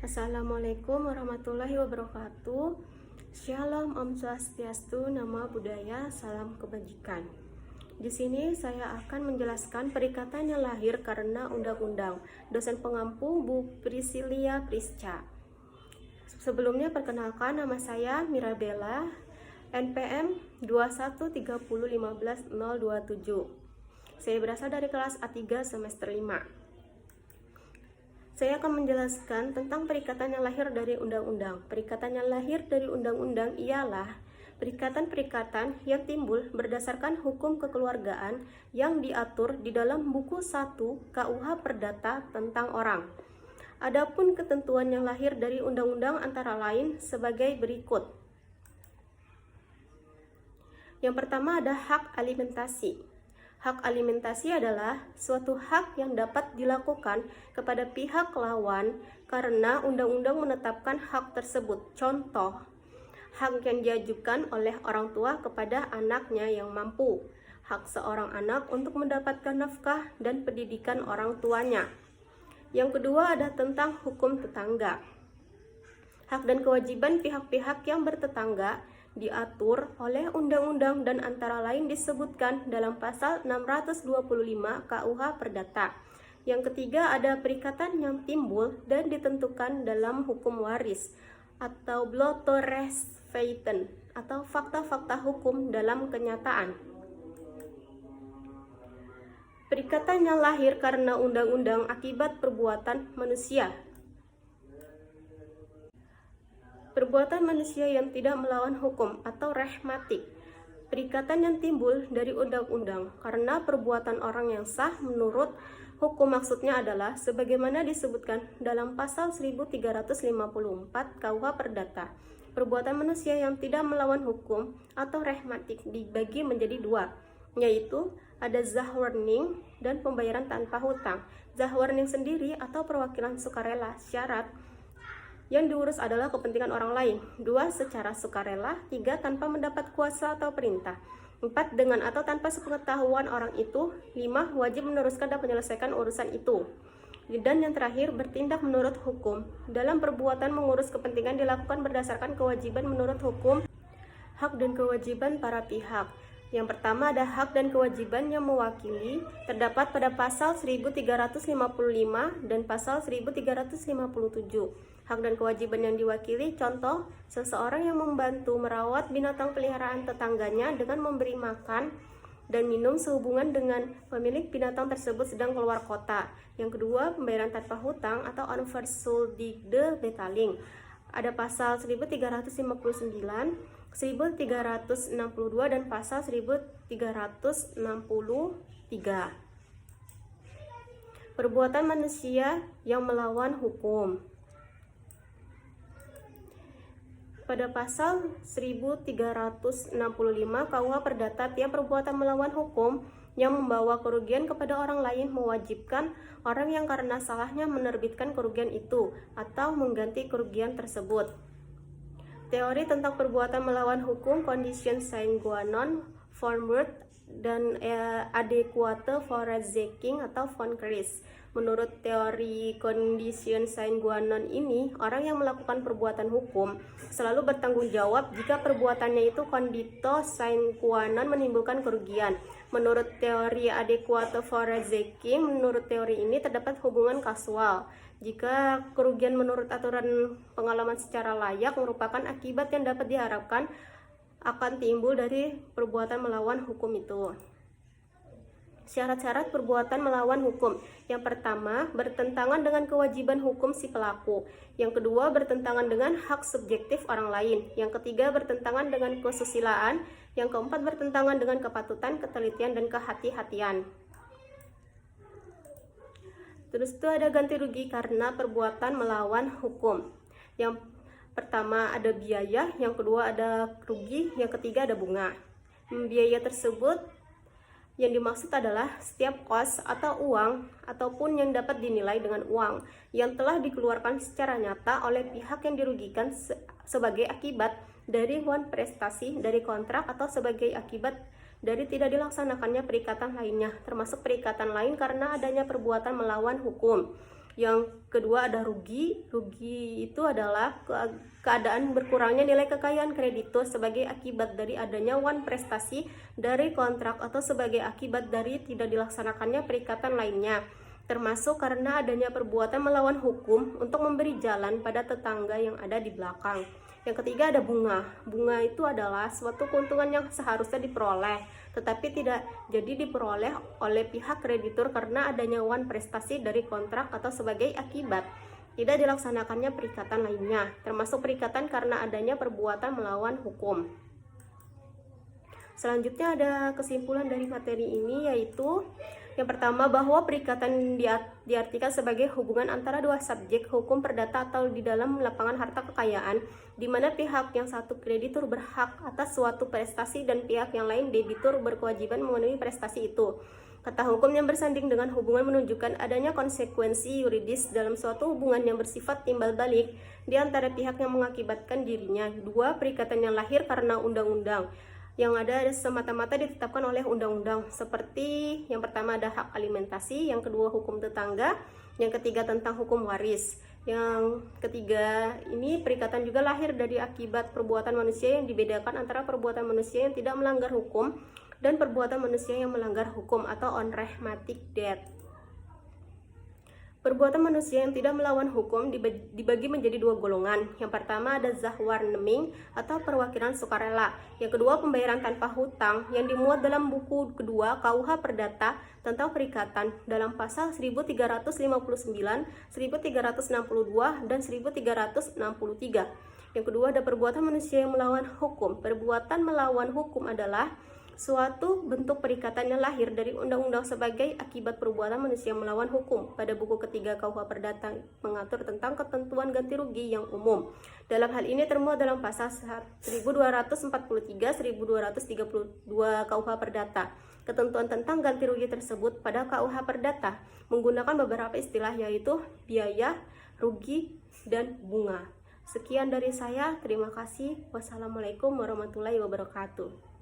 Assalamualaikum warahmatullahi wabarakatuh. Shalom, Om Swastiastu, Nama Budaya, Salam Kebajikan. Di sini saya akan menjelaskan perikatan yang lahir karena undang-undang. Dosen pengampu Bu Priscilia Prisca. Sebelumnya perkenalkan, nama saya Mirabella, NPM 2130151027. Saya berasal dari kelas A3 semester 5. Saya akan menjelaskan tentang perikatan yang lahir dari undang-undang. Perikatan yang lahir dari undang-undang ialah perikatan-perikatan yang timbul berdasarkan hukum kekeluargaan yang diatur di dalam buku 1 KUH Perdata tentang orang. Adapun ketentuan yang lahir dari undang-undang antara lain sebagai berikut. Yang pertama ada hak alimentasi. Hak alimentasi adalah suatu hak yang dapat dilakukan kepada pihak lawan karena undang-undang menetapkan hak tersebut. Contoh, hak yang diajukan oleh orang tua kepada anaknya yang mampu. Hak seorang anak untuk mendapatkan nafkah dan pendidikan orang tuanya. Yang kedua ada tentang hukum tetangga. Hak dan kewajiban pihak-pihak yang bertetangga diatur oleh undang-undang dan antara lain disebutkan dalam pasal 625 KUH Perdata. Yang ketiga ada perikatan yang timbul dan ditentukan dalam hukum waris atau blotoresfeiten atau fakta-fakta hukum dalam kenyataan. Perikatan yang lahir karena undang-undang akibat perbuatan manusia. Perbuatan manusia yang tidak melawan hukum atau rehmatik. Perikatan yang timbul dari undang-undang karena perbuatan orang yang sah menurut hukum maksudnya adalah sebagaimana disebutkan dalam pasal 1354 KUH Perdata. Perbuatan manusia yang tidak melawan hukum atau rehmatik dibagi menjadi dua, yaitu ada zahwarning dan pembayaran tanpa hutang. Zahwarning sendiri atau perwakilan sukarela syarat yang diurus adalah kepentingan orang lain. 2. Secara sukarela. 3. Tanpa mendapat kuasa atau perintah. 4. Dengan atau tanpa sepengetahuan orang itu. 5. Wajib meneruskan dan menyelesaikan urusan itu. Dan yang terakhir, bertindak menurut hukum. Dalam perbuatan mengurus kepentingan dilakukan berdasarkan kewajiban menurut hukum. Hak dan kewajiban para pihak. Yang pertama ada hak dan kewajiban yang mewakili, terdapat pada pasal 1355 dan pasal 1357. Hak dan kewajiban yang diwakili, contoh, seseorang yang membantu merawat binatang peliharaan tetangganya dengan memberi makan dan minum sehubungan dengan pemilik binatang tersebut sedang keluar kota. Yang kedua, pembayaran tanpa hutang atau onverschuldigde betaling. Ada pasal 1359, 1362 dan pasal 1363. Perbuatan manusia yang melawan hukum. Pada pasal 1365 KUH Perdata, tiap perbuatan melawan hukum yang membawa kerugian kepada orang lain mewajibkan orang yang karena salahnya menerbitkan kerugian itu atau mengganti kerugian tersebut. Teori tentang perbuatan melawan hukum, condition sine qua non, formword, dan adequate Vorazeking atau von Kris. Menurut teori condition sine qua non ini, orang yang melakukan perbuatan hukum selalu bertanggung jawab jika perbuatannya itu condito sine qua non menimbulkan kerugian. Menurut teori adequate Vorazeking, menurut teori ini terdapat hubungan kasual. Jika kerugian menurut aturan pengalaman secara layak merupakan akibat yang dapat diharapkan akan timbul dari perbuatan melawan hukum itu. Syarat-syarat perbuatan melawan hukum. Yang pertama, bertentangan dengan kewajiban hukum si pelaku. Yang kedua, bertentangan dengan hak subjektif orang lain. Yang ketiga, bertentangan dengan kesusilaan. Yang keempat, bertentangan dengan kepatutan, ketelitian, dan kehati-hatian. Terus itu ada ganti rugi karena perbuatan melawan hukum. Yang pertama ada biaya, yang kedua ada rugi, yang ketiga ada bunga. Biaya tersebut yang dimaksud adalah setiap kos atau uang ataupun yang dapat dinilai dengan uang yang telah dikeluarkan secara nyata oleh pihak yang dirugikan sebagai akibat dari prestasi dari kontrak atau sebagai akibat dari tidak dilaksanakannya perikatan lainnya, termasuk perikatan lain karena adanya perbuatan melawan hukum. Yang kedua ada rugi. Rugi itu adalah keadaan berkurangnya nilai kekayaan kreditur sebagai akibat dari adanya wan prestasi dari kontrak atau sebagai akibat dari tidak dilaksanakannya perikatan lainnya, termasuk karena adanya perbuatan melawan hukum untuk memberi jalan pada tetangga yang ada di belakang. Yang ketiga ada bunga. Bunga itu adalah suatu keuntungan yang seharusnya diperoleh, tetapi tidak jadi diperoleh oleh pihak kreditur karena adanya wan prestasi dari kontrak atau sebagai akibat tidak dilaksanakannya perikatan lainnya, termasuk perikatan karena adanya perbuatan melawan hukum. Selanjutnya ada kesimpulan dari materi ini, yaitu yang pertama bahwa perikatan diartikan sebagai hubungan antara dua subjek hukum perdata atau di dalam lapangan harta kekayaan, di mana pihak yang satu kreditur berhak atas suatu prestasi dan pihak yang lain debitur berkewajiban memenuhi prestasi itu. Kata hukum yang bersanding dengan hubungan menunjukkan adanya konsekuensi yuridis dalam suatu hubungan yang bersifat timbal balik di antara pihak yang mengakibatkan dirinya. Dua, perikatan yang lahir karena undang-undang yang ada semata-mata ditetapkan oleh undang-undang, seperti yang pertama ada hak alimentasi, yang kedua hukum tetangga, yang ketiga tentang hukum waris. Yang ketiga ini perikatan juga lahir dari akibat perbuatan manusia yang dibedakan antara perbuatan manusia yang tidak melanggar hukum dan perbuatan manusia yang melanggar hukum atau unrahmatic death. Perbuatan manusia yang tidak melawan hukum dibagi menjadi dua golongan. Yang pertama ada zahwar neming atau perwakilan sukarela. Yang kedua pembayaran tanpa hutang yang dimuat dalam buku kedua KUH Perdata tentang perikatan dalam pasal 1359, 1362, dan 1363. Yang kedua ada perbuatan manusia yang melawan hukum. Perbuatan melawan hukum adalah suatu bentuk perikatan yang lahir dari undang-undang sebagai akibat perbuatan manusia melawan hukum. Pada buku ketiga KUH Perdata mengatur tentang ketentuan ganti rugi yang umum. Dalam hal ini termuat dalam pasal 1243, 1232 KUH Perdata. Ketentuan tentang ganti rugi tersebut pada KUH Perdata menggunakan beberapa istilah, yaitu biaya, rugi, dan bunga. Sekian dari saya, terima kasih. Wassalamualaikum warahmatullahi wabarakatuh.